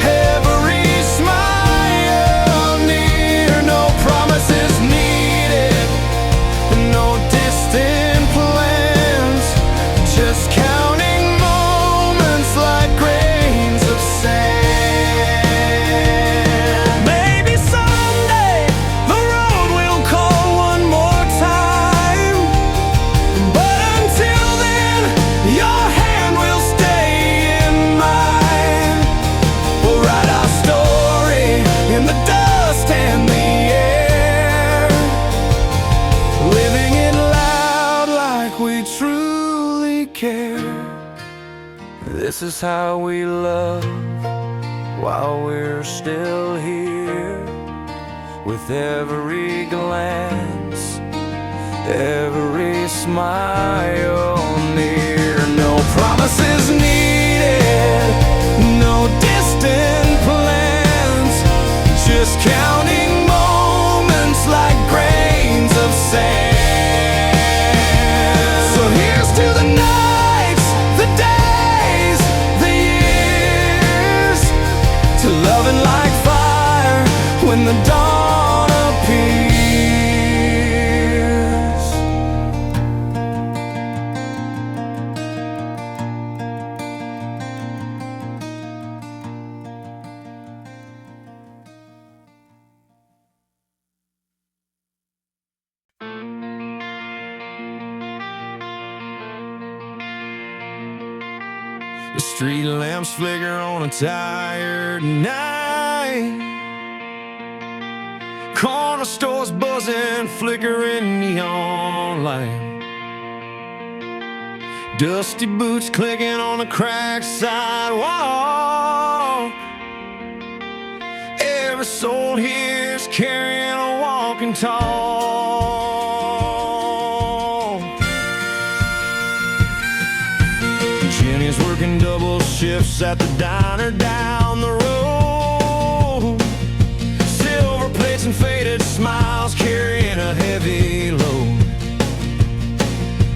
every smile near. No promises needed, no distant plans, just counting moments like grains of sand. Maybe someday the road will call one more time, but until then, your hand will stay in mine. We'll write our story in the dust and the air, living it loud like we truly care. This is how we love while we're still here, with every glance, every smile near. No promises needed, no distant plans, just counting moments like grains of sand. So here's to the nights, the days, the years, to loving like fire when the dawn appears. The street lamps flicker on a tired night. Corner stores buzzing, flickering neon light. Dusty boots clicking on the cracked sidewalk. Every soul here's carrying a walking tall. Janis working double shifts at the diner down the road. Silver plates and faded smiles carrying a heavy load.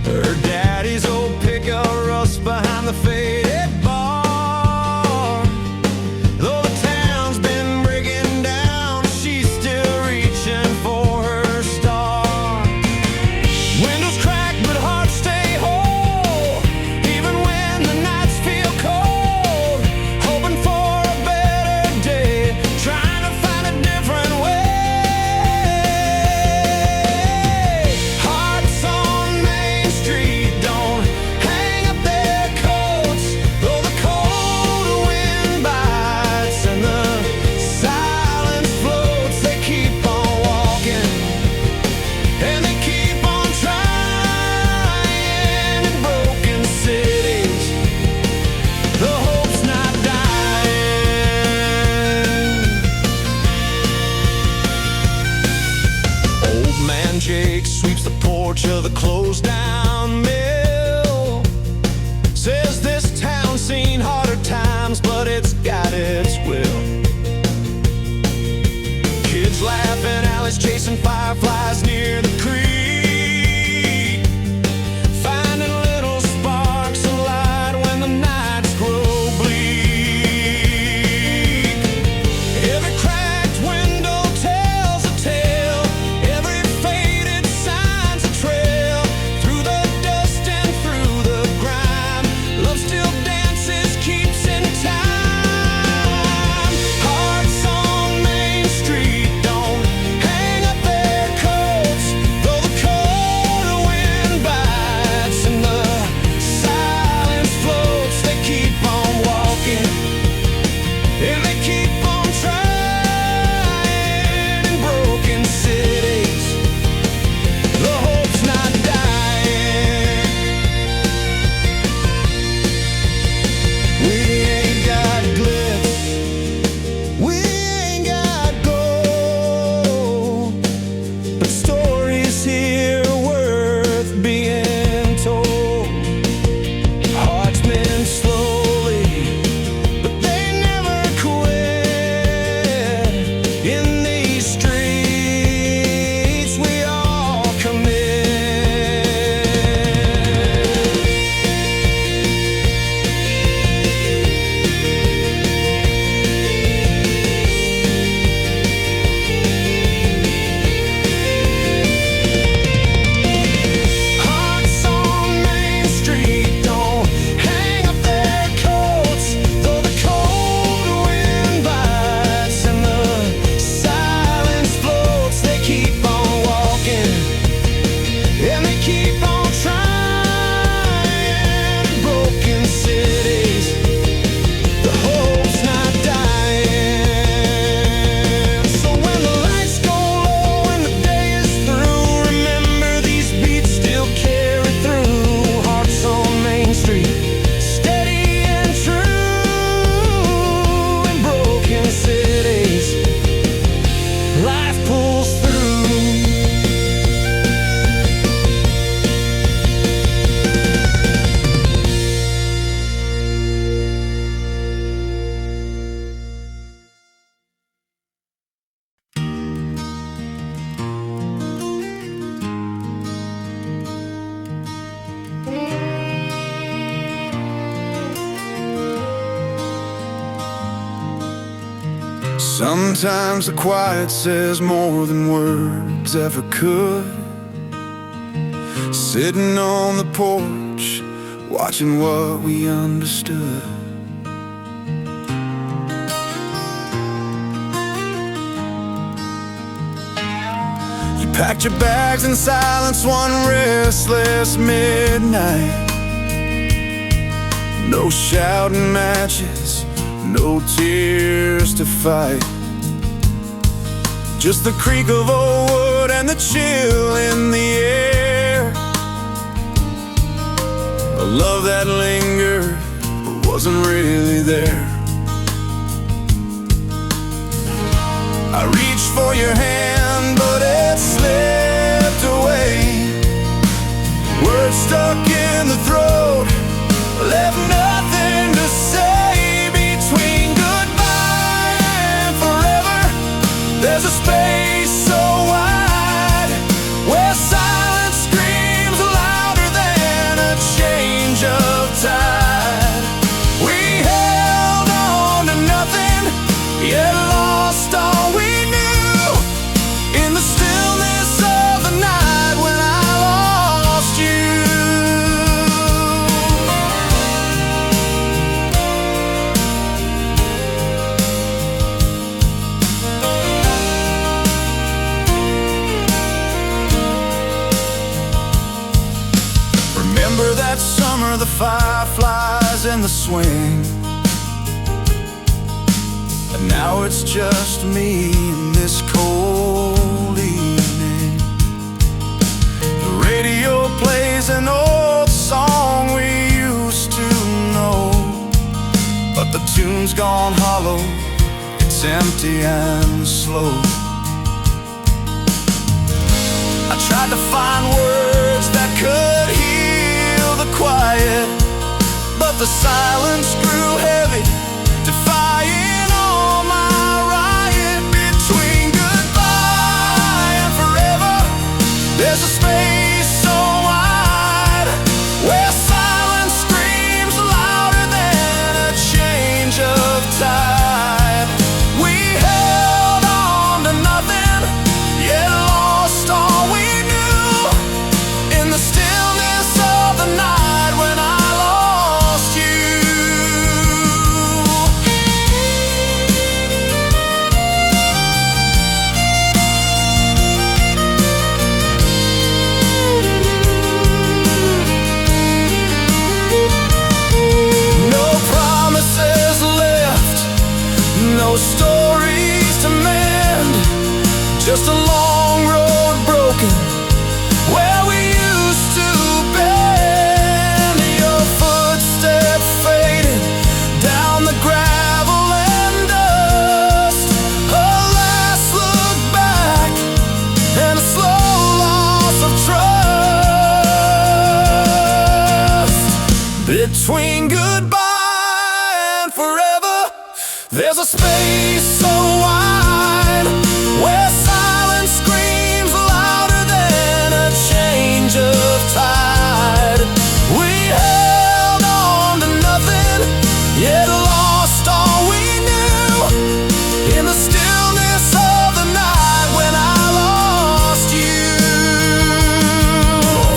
Her daddy's old pickup rusts behind the faded bar. Though the town's been breaking down, she's still reaching for her star. Windows crack but hearts stay whole, even when the nights feel cold. Hoping for a better day, trying to find a different way. Hearts on Main Street don't hang up their coats, though the cold wind bites and the silence floats. They keep on walking and they keep on trying in broken cities. The hope's not dying. Old man Jake sweeps the porch of the closed down mill. Says this town's seen harder times, but it's got its will. Kids laughing, alleys chasing fireflies near the creek, finding little sparks of light when the nights grow bleak. Every cracked window tells a tale, every faded sign's a trail. Through the dust and through the grime, love still dances, keeps in time. Hearts on Main Street don't hang up their coats, though the cold wind bites and the silence floats. They keep on walking and they keep on trying in broken cities. The hope's not dying. We ain't got glitz, we ain't got gold, but stories here worth being told. Hearts mend slowly, but they never quit. In these streets we all commit. Hearts on Main Street don't hang up their coats, though the cold wind bites and the silence floats. They keep on walking and they keep on trying in broken cities. The hope's not dying. So when the lights go low and the day is through, remember these beats still carry through. Hearts on Main Street, steady and true in broken cities. Life pulls through. Sometimes the quiet says more than words ever could. Sitting on the porch, watching what we understood. You packed your bags in silence one restless midnight. No shouting matches, no tears to fight. Just the creak of old wood and the chill in the air. A love that lingered but wasn't really there. I reached for your hand but it slipped away. Words stuck in the throat, left nothing to say. Between goodbye and forever, there's a space so wide where silence screams louder than a change of tide. We held on to nothing, yet lost all we knew in the stillness of the night when I lost you. Remember that summer, the fireflies in the swing, and now it's just me in this cold evening. The radio plays an old song we used to know, but the tune's gone hollow, it's empty and slow. I tried to find words that could heal the quiet, but the silence grew heavy, defying all my riot. Between goodbye and forever, there's a space so wide where silence screams louder than a change of tide. We held on to nothing, yet lost all we knew in the stillness of the night when I lost you. No promises left, no stories to mend, just a long road broken where we used to bend. Your footsteps faded down the gravel and dust, a last look back and a slow loss of trust. Between goodbye and forever, there's a space so wide where silence screams louder than a change of tide. We held on to nothing, yet lost all we knew in the stillness of the night when I lost you.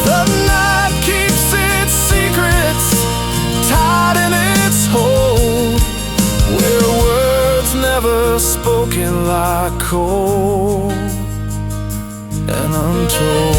The night keeps its secrets tied in its hold, where words never spoken lie cold and untold.